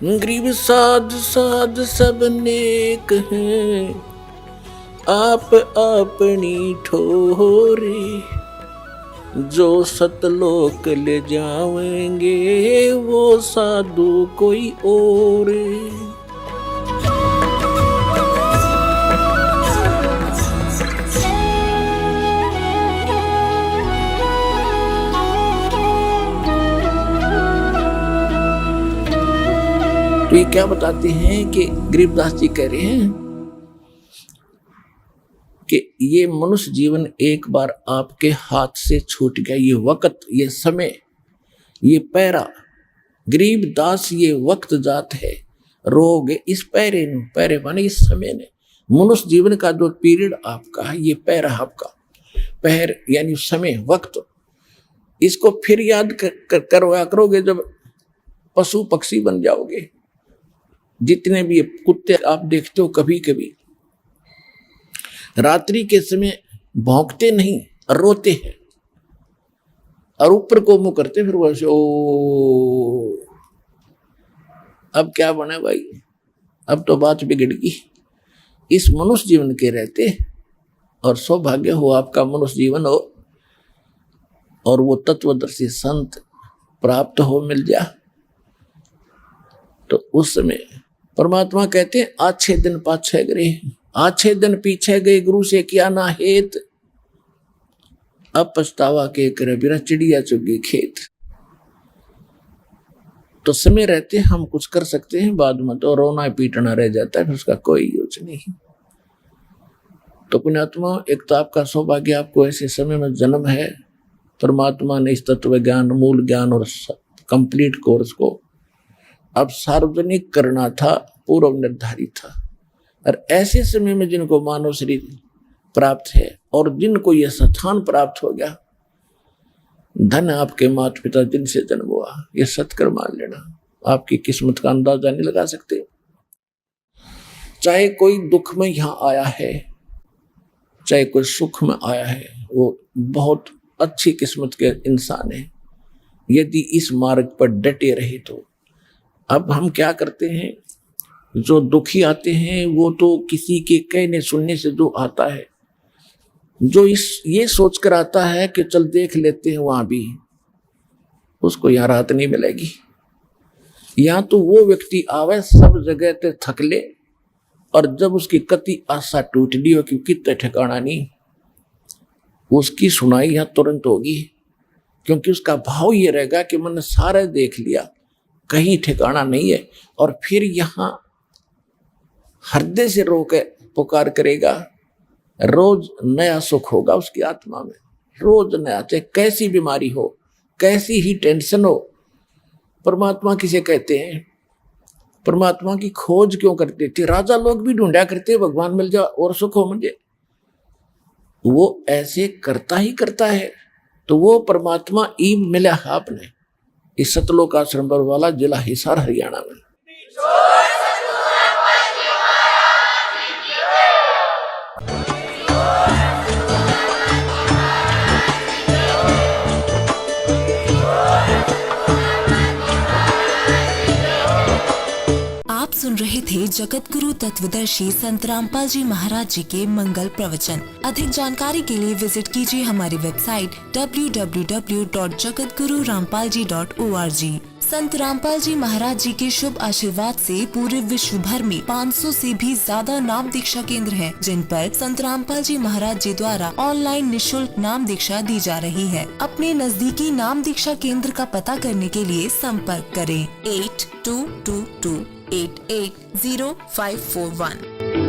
गरीब साध साध सब नेक हैं, आप अपनी ठोरे, जो सतलोक ले जाएंगे वो साधु कोई और। तो ये क्या बताते हैं कि गरीबदास जी कह रहे हैं कि ये मनुष्य जीवन एक बार आपके हाथ से छूट गया, ये वक्त, ये समय, ये पैरा, गरीबदास ये वक्त जात है, रोग इस पैरे ने, पैरे माने इस समय ने, मनुष्य जीवन का जो पीरियड आपका है, ये पैरा आपका, पैर यानी समय, वक्त, इसको फिर याद करवा करोगे जब पशु पक्षी बन जाओगे। जितने भी कुत्ते आप देखते हो कभी कभी रात्रि के समय भौंकते नहीं, रोते हैं और ऊपर को मुंह करते, फिर वैसे ओ। अब क्या बने भाई, अब तो बात बिगड़ गई। इस मनुष्य जीवन के रहते और सौभाग्य हो आपका मनुष्य जीवन हो और वो तत्वदर्शी संत प्राप्त हो मिल जा, तो उस समय परमात्मा कहते हैं अच्छे दिन पाछे गए, अच्छे दिन पीछे गए, गुरु से किया ना हेत, अब पछतावा के करे बिना चिड़िया चुगी खेत। तो समय रहते हम कुछ कर सकते हैं, बाद में तो रोना पीटना रह जाता है, फिर उसका कोई यूज नहीं। तो पुण्यात्मा, एक तो आपका सौभाग्य, आपको ऐसे समय में जन्म है, परमात्मा ने इस तत्व ज्ञान, मूल ज्ञान और कंप्लीट कोर्स को अब सार्वजनिक करना था, पूर्व निर्धारित था। और ऐसे समय में जिनको मानव शरीर प्राप्त है और जिनको यह स्थान प्राप्त हो गया, धन आपके माता पिता जिनसे जन्म हुआ, ये सत्कर मान लेना। आपकी किस्मत का अंदाजा नहीं लगा सकते। चाहे कोई दुख में यहाँ आया है, चाहे कोई सुख में आया है, वो बहुत अच्छी किस्मत के इंसान है यदि इस मार्ग पर डटे रहे तो। अब हम क्या करते हैं, जो दुखी आते हैं वो तो किसी के कहने सुनने से जो आता है, जो ये सोचकर आता है कि चल देख लेते हैं वहां भी, उसको यहाँ राहत नहीं मिलेगी। यहाँ तो वो व्यक्ति आवे सब जगह ते थक ले, और जब उसकी कति आशा टूट ली हो कि कितने ठिकाना नहीं, उसकी सुनाई यहाँ तुरंत होगी, क्योंकि उसका भाव ये रहेगा कि मैंने सारे देख लिया, कहीं ठिकाना नहीं है। और फिर यहाँ हृदय से रो के पुकार करेगा, रोज नया सुख होगा उसकी आत्मा में, रोज नया, चाहे कैसी बीमारी हो, कैसी ही टेंशन हो। परमात्मा किसे कहते हैं, परमात्मा की खोज क्यों करते थे? राजा लोग भी ढूंढा करते, भगवान मिल जाए और सुख हो मुझे, वो ऐसे करता ही करता है। तो वो परमात्मा ईब मिला आपने इस सतलोक आश्रम पर वाला, जिला हिसार, हरियाणा में। आप सुन रहे थे जगत गुरु तत्वदर्शी संत रामपाल जी महाराज जी के मंगल प्रवचन। अधिक जानकारी के लिए विजिट कीजिए हमारी वेबसाइट www.jagatgururampalji.org। संत रामपाल जी महाराज जी के शुभ आशीर्वाद से पूरे विश्व भर में 500 से भी ज्यादा नाम दीक्षा केंद्र हैं, जिन पर संत रामपाल जी महाराज जी द्वारा ऑनलाइन निशुल्क नाम दीक्षा दी जा रही है। अपने नजदीकी नाम दीक्षा केंद्र का पता करने के लिए संपर्क करें 8222880541।